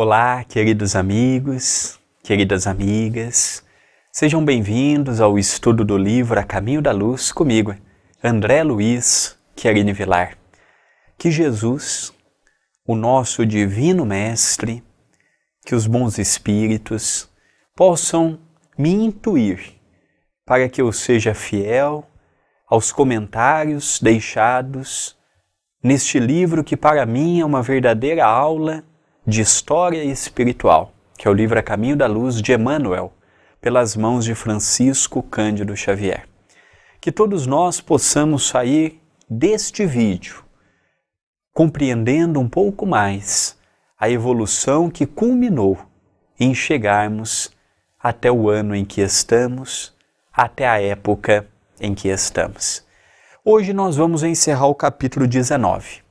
Olá, queridos amigos, queridas amigas, sejam bem-vindos ao estudo do livro A Caminho da Luz comigo, André Luiz Querini Vilar. Que Jesus, o nosso Divino Mestre, que os bons espíritos possam me intuir para que eu seja fiel aos comentários deixados neste livro que para mim é uma verdadeira aula de história espiritual, que é o livro A Caminho da Luz de Emmanuel, pelas mãos de Francisco Cândido Xavier. Que todos nós possamos sair deste vídeo compreendendo um pouco mais a evolução que culminou em chegarmos até o ano em que estamos, até a época em que estamos. Hoje nós vamos encerrar o capítulo 19.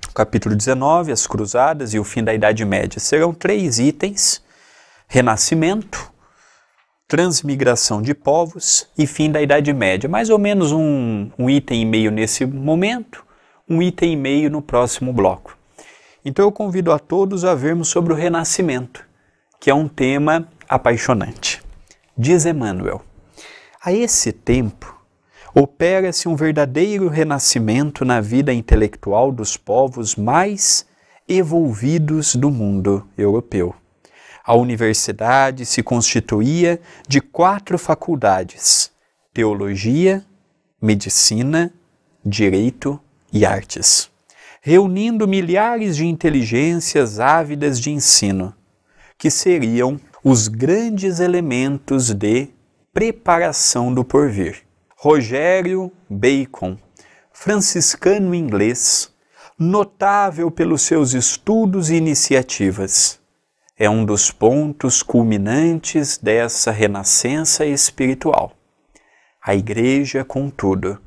O capítulo 19, as cruzadas e o fim da Idade Média. Serão 3 itens: renascimento, transmigração de povos e fim da Idade Média. Mais ou menos um item e meio nesse momento, um item e meio no próximo bloco. Então eu convido a todos a vermos sobre o renascimento, que é um tema apaixonante. Diz Emmanuel: a esse tempo opera-se um verdadeiro renascimento na vida intelectual dos povos mais evolvidos do mundo europeu. A universidade se constituía de 4 faculdades: teologia, medicina, direito e artes, reunindo milhares de inteligências ávidas de ensino, que seriam os grandes elementos de preparação do porvir. Rogério Bacon, franciscano inglês, notável pelos seus estudos e iniciativas, é um dos pontos culminantes dessa renascença espiritual. A Igreja, contudo,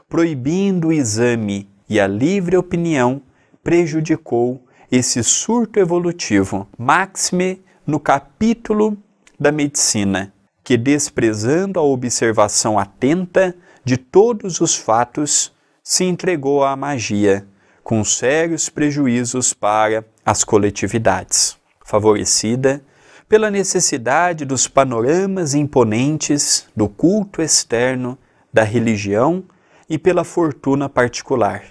proibindo o exame e a livre opinião, prejudicou esse surto evolutivo, máxime no capítulo da medicina, que, desprezando a observação atenta de todos os fatos, se entregou à magia, com sérios prejuízos para as coletividades, favorecida pela necessidade dos panoramas imponentes do culto externo da religião e pela fortuna particular.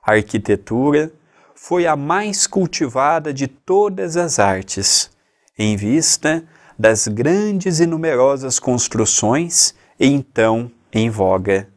A arquitetura foi a mais cultivada de todas as artes, em vista das grandes e numerosas construções então em voga.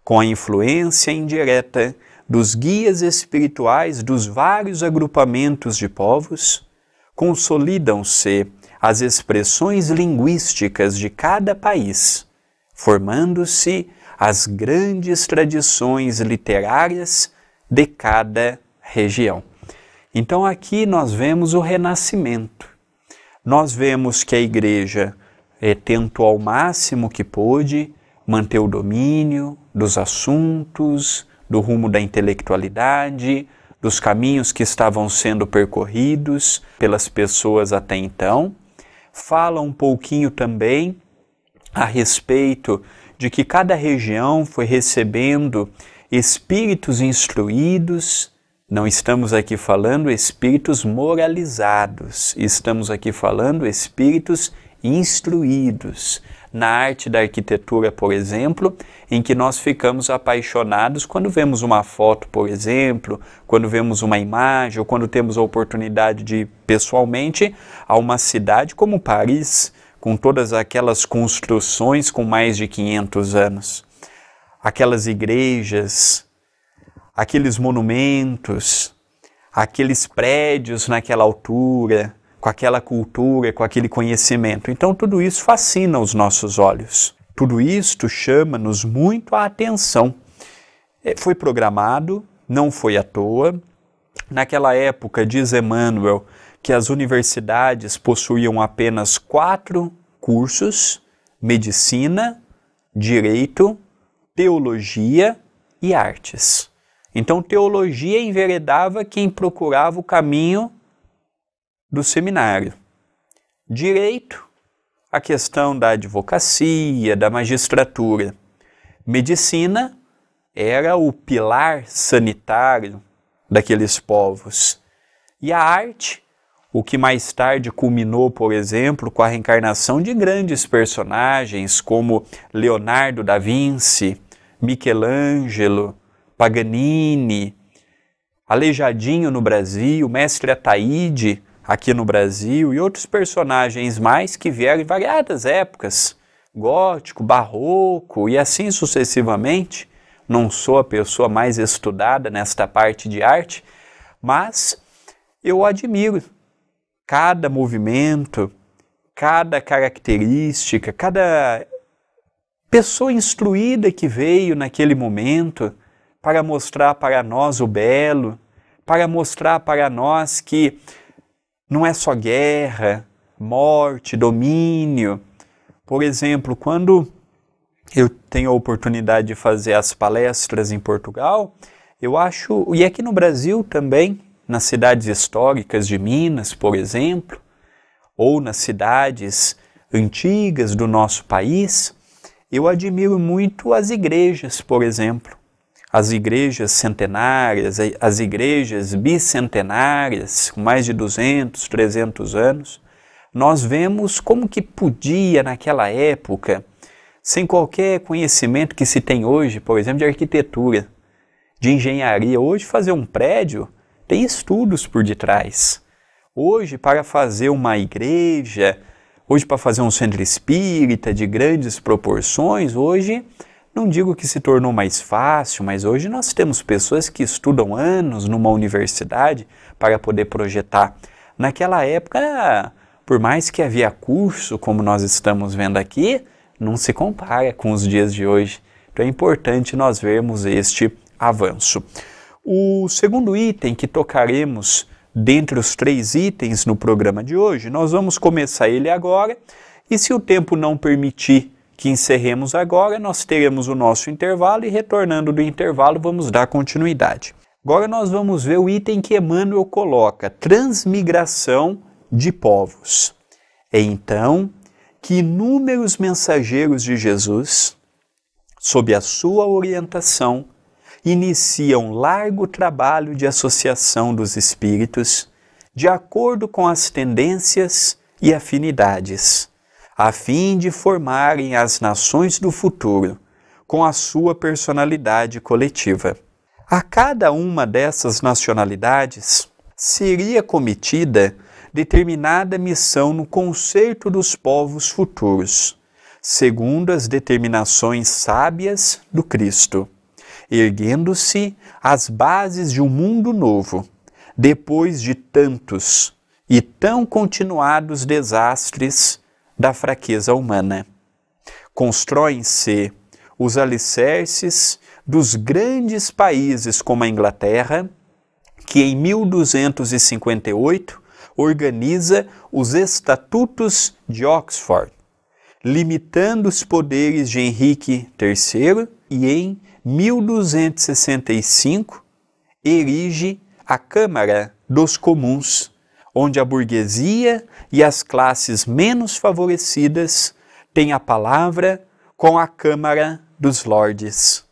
Com a influência indireta dos guias espirituais dos vários agrupamentos de povos, consolidam-se as expressões linguísticas de cada país, formando-se as grandes tradições literárias de cada região. Então aqui nós vemos o renascimento. Nós vemos que a Igreja tentou ao máximo que pôde manter o domínio dos assuntos, do rumo da intelectualidade, dos caminhos que estavam sendo percorridos pelas pessoas até então. Fala um pouquinho também a respeito de que cada região foi recebendo espíritos instruídos. Não estamos aqui falando espíritos moralizados, estamos aqui falando espíritos instruídos. Na arte da arquitetura, por exemplo, em que nós ficamos apaixonados quando vemos uma foto, por exemplo, quando vemos uma imagem, ou quando temos a oportunidade de ir pessoalmente a uma cidade como Paris, com todas aquelas construções com mais de 500 anos. Aquelas igrejas, aqueles monumentos, aqueles prédios naquela altura, com aquela cultura, com aquele conhecimento. Então tudo isso fascina os nossos olhos. Tudo isto chama-nos muito a atenção. Foi programado, não foi à toa. Naquela época, diz Emmanuel, que as universidades possuíam apenas 4 cursos: medicina, direito, teologia e artes. Então, teologia enveredava quem procurava o caminho do seminário. Direito, a questão da advocacia, da magistratura. Medicina era o pilar sanitário daqueles povos. E a arte, o que mais tarde culminou, por exemplo, com a reencarnação de grandes personagens como Leonardo da Vinci, Michelangelo, Paganini, Aleijadinho no Brasil, Mestre Ataíde aqui no Brasil e outros personagens mais que vieram em variadas épocas, gótico, barroco e assim sucessivamente. Não sou a pessoa mais estudada nesta parte de arte, mas eu admiro cada movimento, cada característica, cada pessoa instruída que veio naquele momento para mostrar para nós o belo, para mostrar para nós que não é só guerra, morte, domínio. Por exemplo, quando eu tenho a oportunidade de fazer as palestras em Portugal, eu acho, e aqui no Brasil também, nas cidades históricas de Minas, por exemplo, ou nas cidades antigas do nosso país, eu admiro muito as igrejas, por exemplo. As igrejas centenárias, as igrejas bicentenárias, com mais de 200, 300 anos, nós vemos como que podia, naquela época, sem qualquer conhecimento que se tem hoje, por exemplo, de arquitetura, de engenharia. Hoje, fazer um prédio tem estudos por detrás. Hoje, para fazer uma igreja, hoje para fazer um centro espírita de grandes proporções, hoje, não digo que se tornou mais fácil, mas hoje nós temos pessoas que estudam anos numa universidade para poder projetar. Naquela época, por mais que havia curso, como nós estamos vendo aqui, não se compara com os dias de hoje. Então é importante nós vermos este avanço. O segundo item que tocaremos dentre os 3 itens no programa de hoje, nós vamos começar ele agora, e se o tempo não permitir que encerremos agora, nós teremos o nosso intervalo e retornando do intervalo vamos dar continuidade. Agora nós vamos ver o item que Emmanuel coloca, transmigração de povos. É então que inúmeros mensageiros de Jesus, sob a sua orientação, iniciam largo trabalho de associação dos espíritos, de acordo com as tendências e afinidades, a fim de formarem as nações do futuro com a sua personalidade coletiva. A cada uma dessas nacionalidades seria cometida determinada missão no concerto dos povos futuros, segundo as determinações sábias do Cristo, erguendo-se as bases de um mundo novo, depois de tantos e tão continuados desastres da fraqueza humana. Constroem-se os alicerces dos grandes países como a Inglaterra, que em 1258 organiza os Estatutos de Oxford, limitando os poderes de Henrique III e em 1265 erige a Câmara dos Comuns, onde a burguesia e as classes menos favorecidas têm a palavra com a Câmara dos Lordes.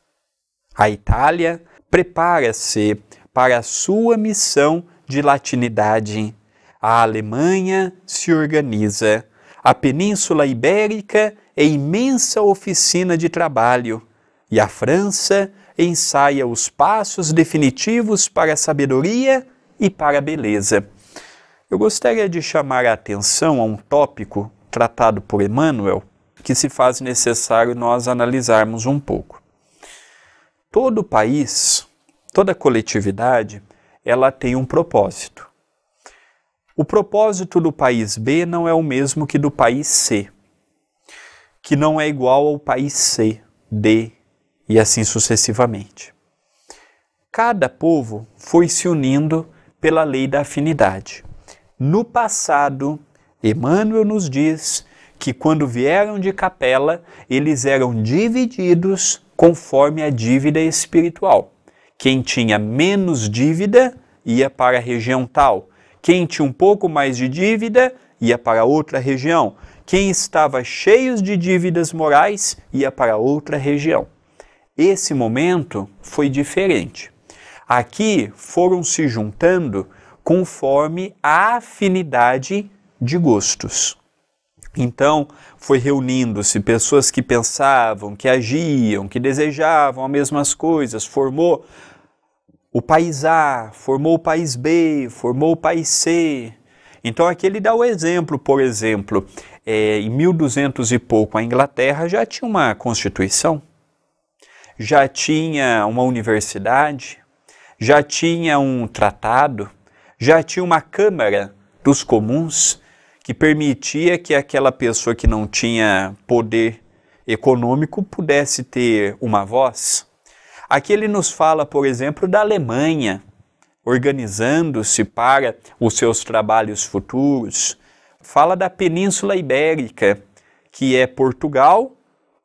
A Itália prepara-se para a sua missão de latinidade. A Alemanha se organiza. A Península Ibérica é imensa oficina de trabalho. E a França ensaia os passos definitivos para a sabedoria e para a beleza. Eu gostaria de chamar a atenção a um tópico tratado por Emmanuel, que se faz necessário nós analisarmos um pouco. Todo país, toda coletividade, ela tem um propósito. O propósito do país B não é o mesmo que do país C, que não é igual ao país C, D e assim sucessivamente. Cada povo foi se unindo pela lei da afinidade. No passado, Emmanuel nos diz que quando vieram de Capela, eles eram divididos conforme a dívida espiritual. Quem tinha menos dívida ia para a região tal. Quem tinha um pouco mais de dívida ia para outra região. Quem estava cheio de dívidas morais ia para outra região. Esse momento foi diferente. Aqui foram se juntando conforme a afinidade de gostos. Então, foi reunindo-se pessoas que pensavam, que agiam, que desejavam as mesmas coisas, formou o país A, formou o país B, formou o país C. Então aqui ele dá o exemplo, por exemplo, em 1200 e pouco a Inglaterra já tinha uma constituição, já tinha uma universidade, já tinha um tratado, já tinha uma Câmara dos Comuns que permitia que aquela pessoa que não tinha poder econômico pudesse ter uma voz. Aqui ele nos fala, por exemplo, da Alemanha, organizando-se para os seus trabalhos futuros. Fala da Península Ibérica, que é Portugal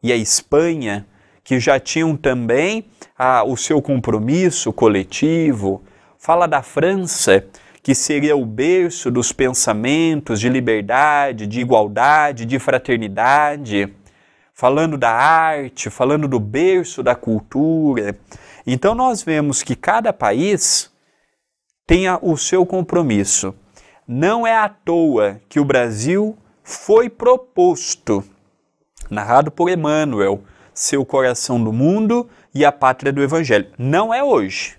e a Espanha, que já tinham também o seu compromisso coletivo. Fala da França, que seria o berço dos pensamentos de liberdade, de igualdade, de fraternidade. Falando da arte, falando do berço da cultura. Então nós vemos que cada país tem o seu compromisso. Não é à toa que o Brasil foi proposto, narrado por Emmanuel, ser o coração do mundo e a pátria do Evangelho. Não é hoje.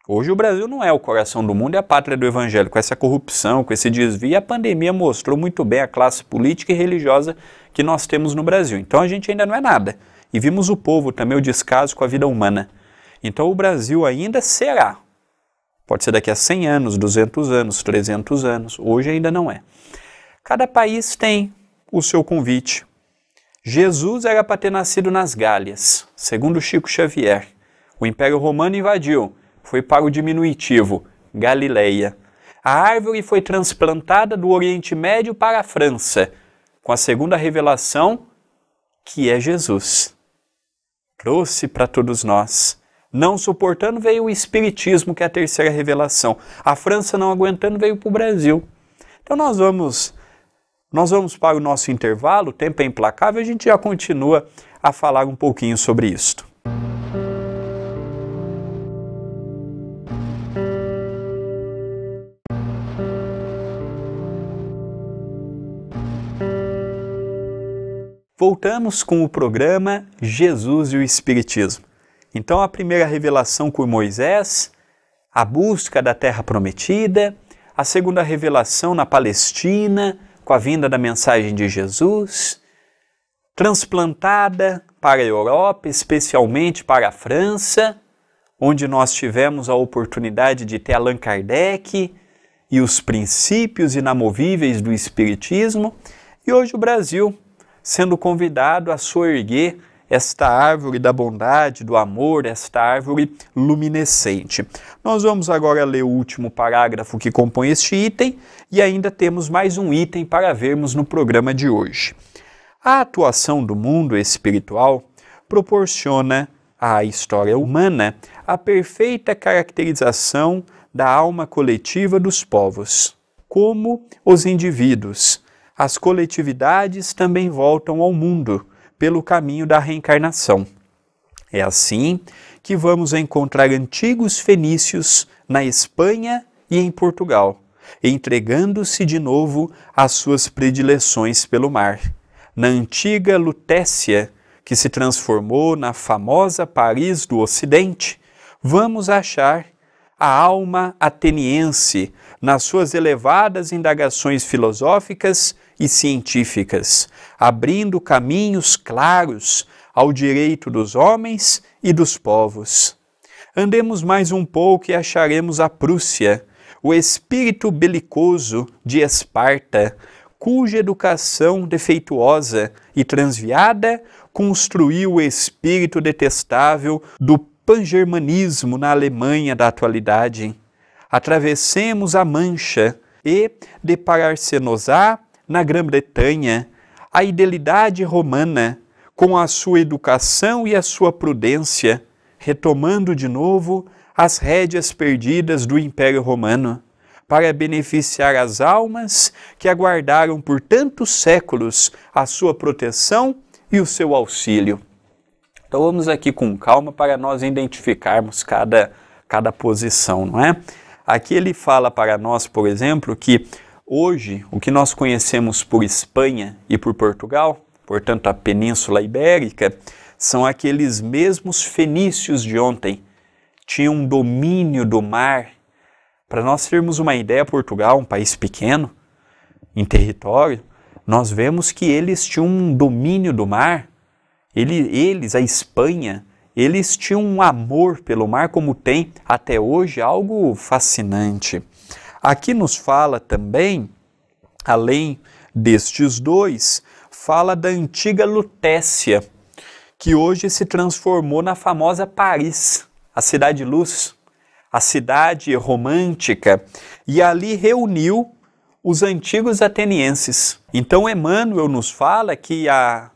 Hoje o Brasil não é o coração do mundo e a pátria do Evangelho. Com essa corrupção, com esse desvio, a pandemia mostrou muito bem a classe política e religiosa que nós temos no Brasil. Então a gente ainda não é nada. E vimos o povo também, o descaso com a vida humana. Então o Brasil ainda será. Pode ser daqui a 100 anos, 200 anos, 300 anos. Hoje ainda não é. Cada país tem o seu convite. Jesus era para ter nascido nas Gálias, segundo Chico Xavier. O Império Romano invadiu. Foi para o diminutivo, Galileia. A árvore foi transplantada do Oriente Médio para a França, com a segunda revelação, que é Jesus. Trouxe para todos nós. Não suportando, veio o Espiritismo, que é a terceira revelação. A França, não aguentando, veio para o Brasil. Então nós vamos para o nosso intervalo, o tempo é implacável, a gente já continua a falar um pouquinho sobre isto. Voltamos com o programa Jesus e o Espiritismo. Então a primeira revelação com Moisés, a busca da terra prometida, a segunda revelação na Palestina, com a vinda da mensagem de Jesus, transplantada para a Europa, especialmente para a França, onde nós tivemos a oportunidade de ter Allan Kardec e os princípios inamovíveis do Espiritismo, e hoje o Brasil sendo convidado a soerguer esta árvore da bondade, do amor, esta árvore luminescente. Nós vamos agora ler o último parágrafo que compõe este item e ainda temos mais um item para vermos no programa de hoje. A atuação do mundo espiritual proporciona à história humana a perfeita caracterização da alma coletiva dos povos. Como os indivíduos, as coletividades também voltam ao mundo pelo caminho da reencarnação. É assim que vamos encontrar antigos fenícios na Espanha e em Portugal, entregando-se de novo às suas predileções pelo mar. Na antiga Lutécia, que se transformou na famosa Paris do Ocidente, vamos achar a alma ateniense nas suas elevadas indagações filosóficas e científicas, abrindo caminhos claros ao direito dos homens e dos povos. Andemos mais um pouco e acharemos a Prússia, o espírito belicoso de Esparta, cuja educação defeituosa e transviada construiu o espírito detestável do pangermanismo na Alemanha da atualidade. Atravessemos a Mancha e deparar-se-nos-á na Grã-Bretanha a idealidade romana, com a sua educação e a sua prudência, retomando de novo as rédeas perdidas do Império Romano, para beneficiar as almas que aguardaram por tantos séculos a sua proteção e o seu auxílio. Então vamos aqui com calma para nós identificarmos cada posição, não é? Aqui ele fala para nós, por exemplo, que hoje o que nós conhecemos por Espanha e por Portugal, portanto a Península Ibérica, são aqueles mesmos fenícios de ontem. Tinham um domínio do mar. Para nós termos uma ideia, Portugal, um país pequeno, em território, nós vemos que eles tinham um domínio do mar. Eles, a Espanha, eles tinham um amor pelo mar, como tem até hoje, algo fascinante. Aqui nos fala também, além destes dois, fala da antiga Lutécia, que hoje se transformou na famosa Paris, a cidade-luz, a cidade romântica, e ali reuniu os antigos atenienses. Então Emmanuel nos fala que a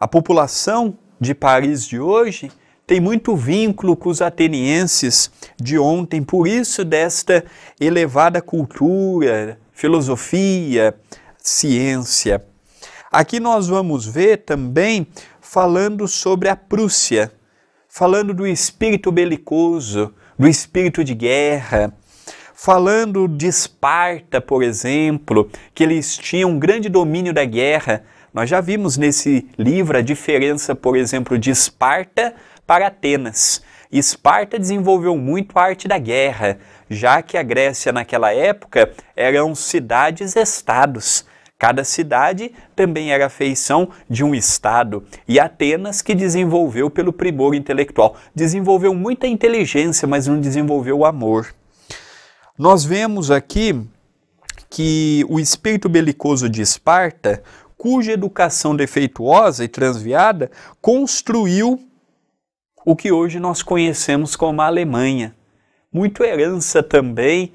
população de Paris de hoje tem muito vínculo com os atenienses de ontem, por isso desta elevada cultura, filosofia, ciência. Aqui nós vamos ver também falando sobre a Prússia, falando do espírito belicoso, do espírito de guerra, falando de Esparta, por exemplo, que eles tinham um grande domínio da guerra. Nós já vimos nesse livro a diferença, por exemplo, de Esparta para Atenas. Esparta desenvolveu muito a arte da guerra, já que a Grécia naquela época eram cidades-estados. Cada cidade também era a feição de um estado. E Atenas que desenvolveu pelo primor intelectual. Desenvolveu muita inteligência, mas não desenvolveu o amor. Nós vemos aqui que o espírito belicoso de Esparta, cuja educação defeituosa e transviada construiu o que hoje nós conhecemos como a Alemanha. Muito herança também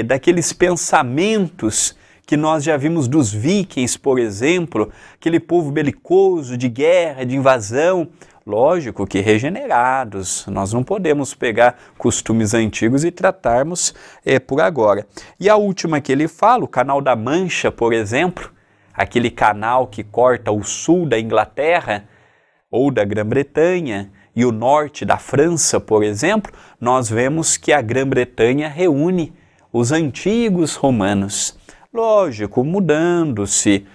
daqueles pensamentos que nós já vimos dos vikings, por exemplo, aquele povo belicoso, de guerra, de invasão. Lógico que regenerados, nós não podemos pegar costumes antigos e tratarmos por agora. E a última que ele fala, o Canal da Mancha, por exemplo, aquele canal que corta o sul da Inglaterra ou da Grã-Bretanha e o norte da França, por exemplo, nós vemos que a Grã-Bretanha reúne os antigos romanos. Lógico, mudando-se,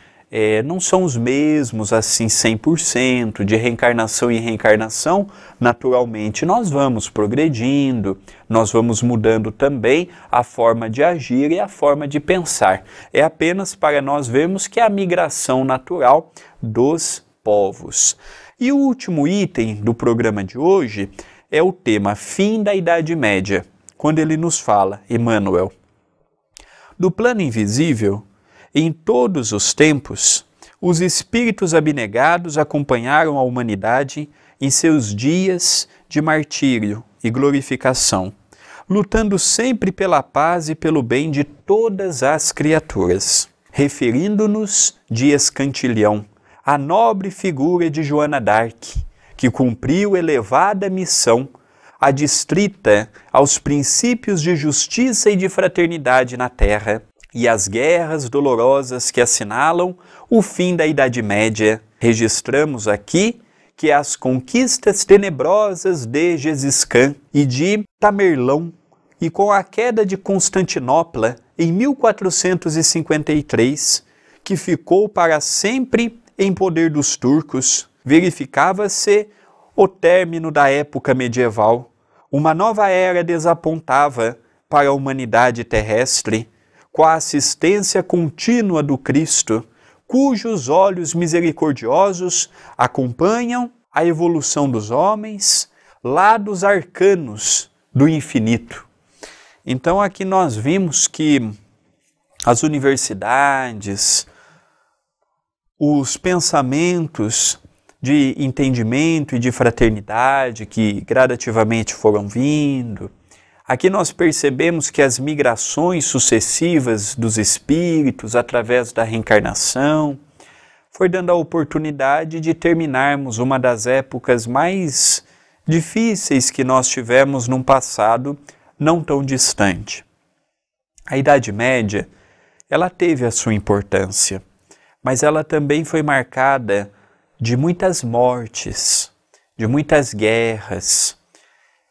não são os mesmos assim 100%, de reencarnação em reencarnação, naturalmente nós vamos progredindo, nós vamos mudando também a forma de agir e a forma de pensar. É apenas para nós vermos que é a migração natural dos povos. E o último item do programa de hoje é o tema Fim da Idade Média, quando ele nos fala, Emmanuel, do plano invisível, em todos os tempos, os espíritos abnegados acompanharam a humanidade em seus dias de martírio e glorificação, lutando sempre pela paz e pelo bem de todas as criaturas. Referindo-nos de Escantilhão, a nobre figura de Joana d'Arc, que cumpriu elevada missão, adstrita aos princípios de justiça e de fraternidade na terra, e as guerras dolorosas que assinalam o fim da Idade Média. Registramos aqui que as conquistas tenebrosas de Gengis Khan e de Tamerlão, e com a queda de Constantinopla em 1453, que ficou para sempre em poder dos turcos, verificava-se o término da época medieval. Uma nova era desapontava para a humanidade terrestre, com a assistência contínua do Cristo, cujos olhos misericordiosos acompanham a evolução dos homens, lados arcanos do infinito. Então aqui nós vimos que as universidades, os pensamentos de entendimento e de fraternidade que gradativamente foram vindo. Aqui nós percebemos que as migrações sucessivas dos espíritos através da reencarnação foi dando a oportunidade de terminarmos uma das épocas mais difíceis que nós tivemos num passado não tão distante. A Idade Média, ela teve a sua importância, mas ela também foi marcada de muitas mortes, de muitas guerras.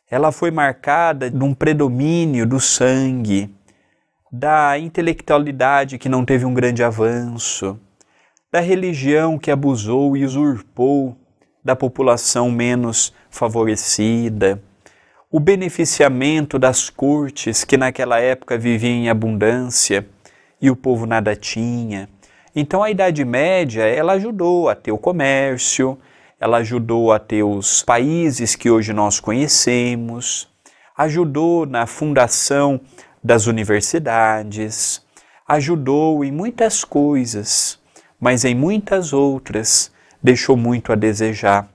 Ela foi marcada num predomínio do sangue, da intelectualidade que não teve um grande avanço, da religião que abusou e usurpou da população menos favorecida, o beneficiamento das cortes que naquela época viviam em abundância e o povo nada tinha. Então a Idade Média, ela ajudou a ter o comércio, ela ajudou a ter os países que hoje nós conhecemos, ajudou na fundação das universidades, ajudou em muitas coisas, mas em muitas outras deixou muito a desejar,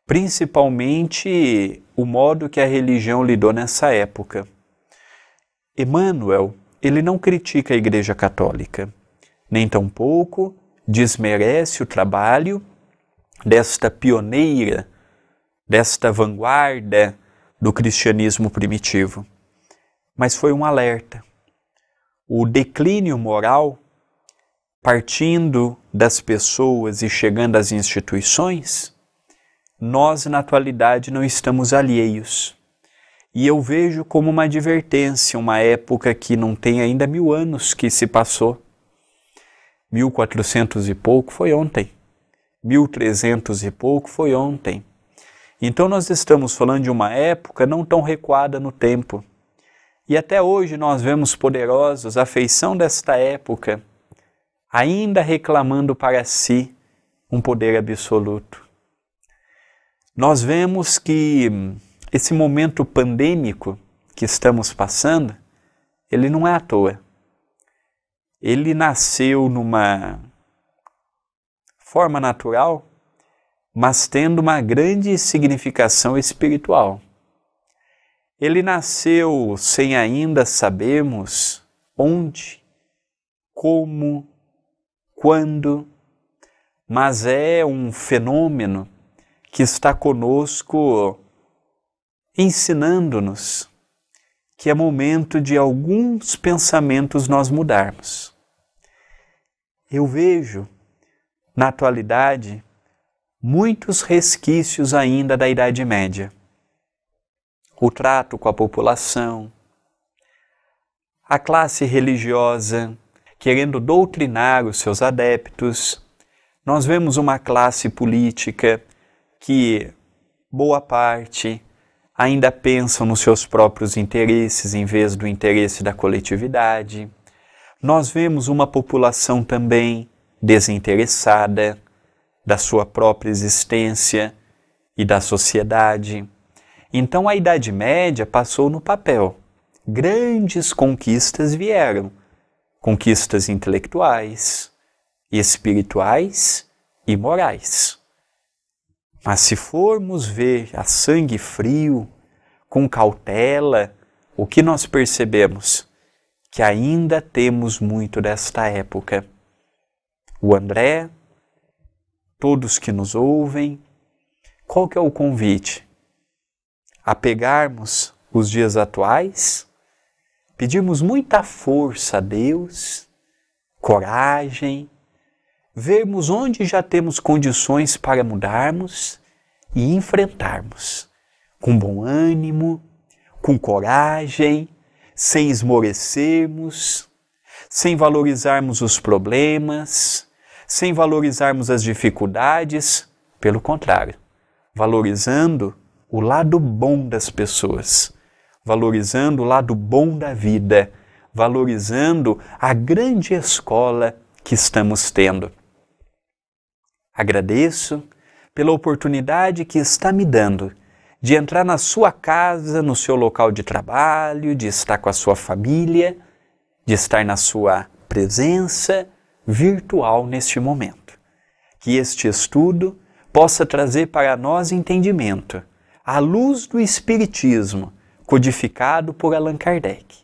principalmente o modo que a religião lidou nessa época. Emmanuel, ele não critica a Igreja Católica, nem tampouco desmerece o trabalho desta pioneira, desta vanguarda do cristianismo primitivo. Mas foi um alerta. O declínio moral, partindo das pessoas e chegando às instituições, nós na atualidade não estamos alheios. E eu vejo como uma advertência, uma época que não tem ainda 1000 anos que se passou. 1400 e pouco foi ontem. 1300 e pouco foi ontem. Então nós estamos falando de uma época não tão recuada no tempo. E até hoje nós vemos poderosos à feição desta época, ainda reclamando para si um poder absoluto. Nós vemos que esse momento pandêmico que estamos passando, ele não é à toa. Ele nasceu numa forma natural, mas tendo uma grande significação espiritual. Ele nasceu sem ainda sabermos onde, como, quando, mas é um fenômeno que está conosco ensinando-nos que é momento de alguns pensamentos nós mudarmos. Eu vejo, na atualidade, muitos resquícios ainda da Idade Média. O trato com a população, a classe religiosa querendo doutrinar os seus adeptos. Nós vemos uma classe política que, boa parte, ainda pensam nos seus próprios interesses em vez do interesse da coletividade. Nós vemos uma população também desinteressada da sua própria existência e da sociedade. Então a Idade Média passou no papel. Grandes conquistas vieram. Conquistas intelectuais, espirituais e morais. Mas se formos ver a sangue frio, com cautela, o que nós percebemos? Que ainda temos muito desta época. O André, todos que nos ouvem, qual que é o convite? A pegarmos os dias atuais, pedirmos muita força a Deus, coragem, vermos onde já temos condições para mudarmos e enfrentarmos com bom ânimo, com coragem, sem esmorecermos, sem valorizarmos os problemas, sem valorizarmos as dificuldades, pelo contrário, valorizando o lado bom das pessoas, valorizando o lado bom da vida, valorizando a grande escola que estamos tendo. Agradeço pela oportunidade que está me dando de entrar na sua casa, no seu local de trabalho, de estar com a sua família, de estar na sua presença virtual neste momento. Que este estudo possa trazer para nós entendimento, à luz do Espiritismo, codificado por Allan Kardec.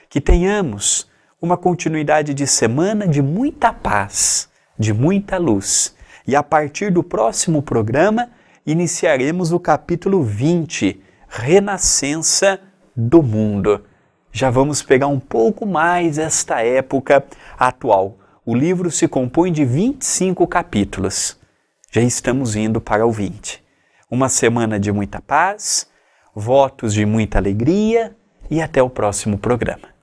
Que tenhamos uma continuidade de semana de muita paz, de muita luz. E a partir do próximo programa, iniciaremos o capítulo 20, Renascença do Mundo. Já vamos pegar um pouco mais esta época atual. O livro se compõe de 25 capítulos. Já estamos indo para o 20. Uma semana de muita paz, Votos de muita alegria e até o próximo programa.